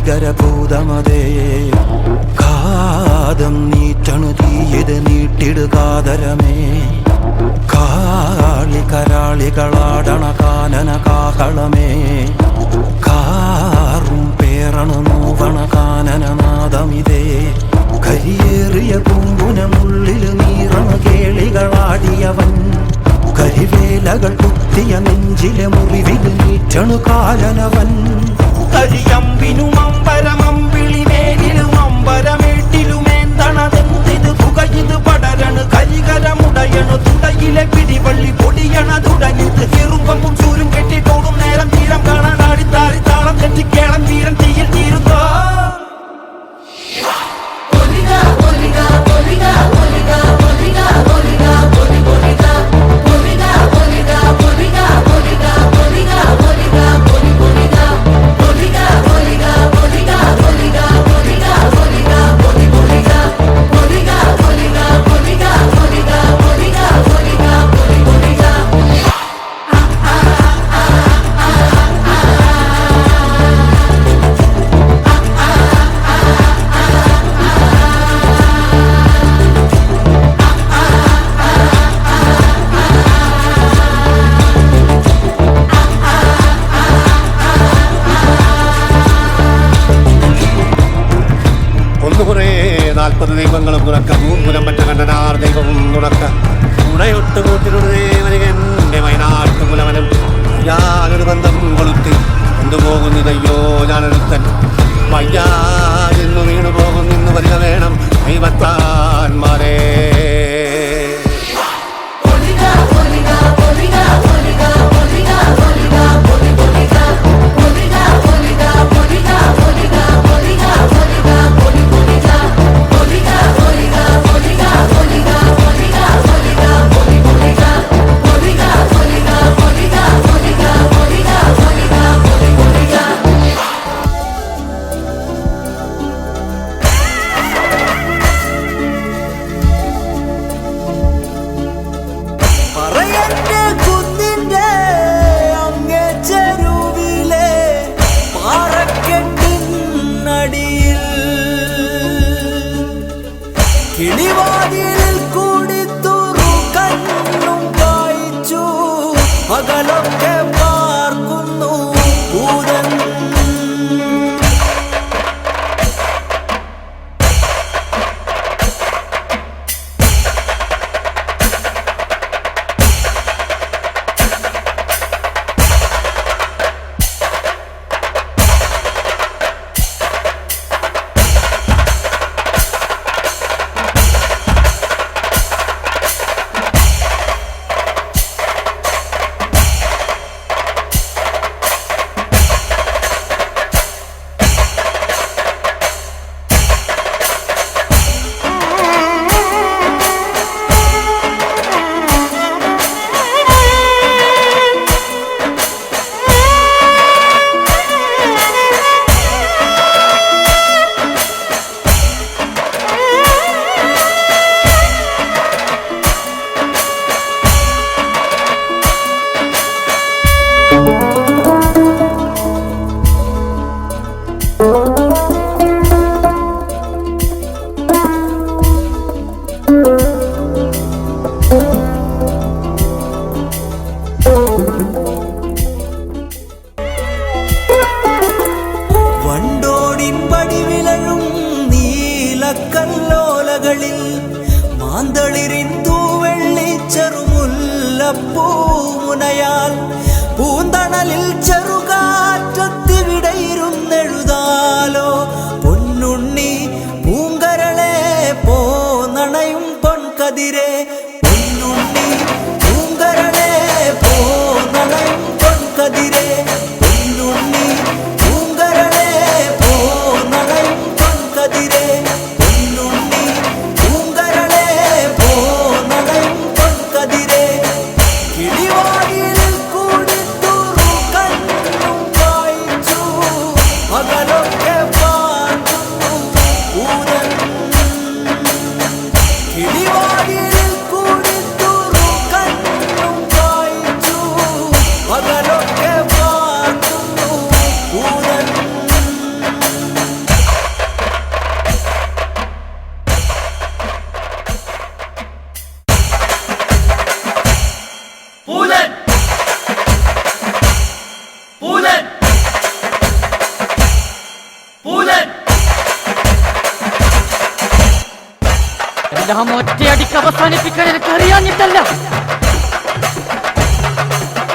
ഭീകരഭൂതമതേ കാതം നീറ്റണു തീയത് നീട്ടിടുകാതരമേ കാളി കരാളികളാടണ കാനന കാഹളമേ കാറും പേറണു നോവണ കാനനനാദമിതേ കരിയേറിയ പൂമ്പുനമുള്ളില് നീറണ കേളികളാടിയവൻ കരിവേലകൾ കുത്തിയ നെഞ്ചിലെ മുറിവില് നീറ്റണു കാലനവൻ കരിയമ്പിനും അമ്പരമമ്പിളി മേലിലും അമ്പരമേട്ടിലുമേന്തണതെന്തിത് പുകയിത് പടരണു കരികരമുടയണു തുടയിലെ പിടിവള്ളി പൊടിയണ തുടങ്ങിത് ചെറുമ്പും ചൂരും കെട്ടിട്ടോടും നേരം തീരം കാണാൻ ആടിത്താറി താളം തെറ്റിക്കേളം തീരം തീയിൽ തീരുന്നോ ദൈവങ്ങളും തുറക്ക മൂലം മറ്റ കണ്ടനാർ ദൈവവും തുറക്ക ഉണയൊട്ട് കൂട്ടിനുടേ വയനാട്ടു മുലവനും ഞാനൊരു ബന്ധം കൊളുത്തി കൊണ്ടുപോകുന്നതയ്യോ ഞാനൊരുത്തൻ വയ്യാതെന്നു വീണു പോകുന്നു വരിക വേണം കൈവത്താന്മാരേ കിളിവാതിലിൽ കൂടി തുറു കണ്ണും കായിച്ചു പകലൊക്കെ പാർക്കുന്നു ഭൂതൻ വണ്ടോടിൻ പടിവിലഴും നീലക്കല്ലോലകളിൽ മാന്തളിരിൻ തൂവെള്ളി ചെറുമുല്ലപ്പൂമുനയാൽ പൂന്തണലിൽ ചെറുകാറ്റത്തിവിടയിരുന്നെഴുതാലോ പൊന്നുണ്ണി പൂങ്കരളെ പോന്നണയും പൊൻകതിരെ പൊന്നുണ്ണി പൂങ്കരളെ പോന്നണയും പൊൻകതിരെ പൊന്നുണ്ണി പൂങ്കരളെ പോന്നണയും പൊൻകതിരെ പൊന്നുണ്ണി പൂങ്കരളെ പോന്നണയും പൊൻകതിരെ കിളിവാതിലിൽ കൂടി തുറു കണ്ണും എല്ലാം ഒറ്റയടിക്ക് അവസാനിപ്പിക്കാൻ എനിക്ക് അറിയാഞ്ഞിട്ടല്ല.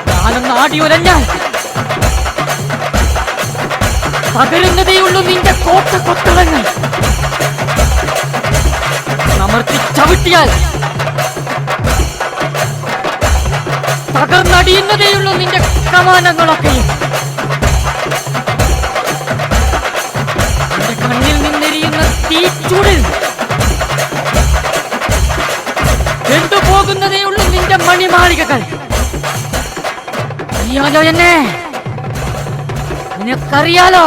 ഞാനൊന്ന് ആടി ഉലഞ്ഞാൽ തകരുന്നതേയുള്ളൂ നിന്റെ കോട്ട കൊത്തളങ്ങൾ. അമർത്തി ചവിട്ടിയാൽ തകർന്നടിയുന്നതേയുള്ളൂ നിന്റെ കമാനങ്ങളൊക്കെയും. നിന്റെ കണ്ണിൽ നിന്നെരിയുന്ന തീച്ചൂടിൽ കൊണ്ടുപോകുന്നതേയുള്ളൂ നിന്റെ മണിമാളികകൾ. അറിയാലോ എന്നെ, നിനക്കറിയാലോ.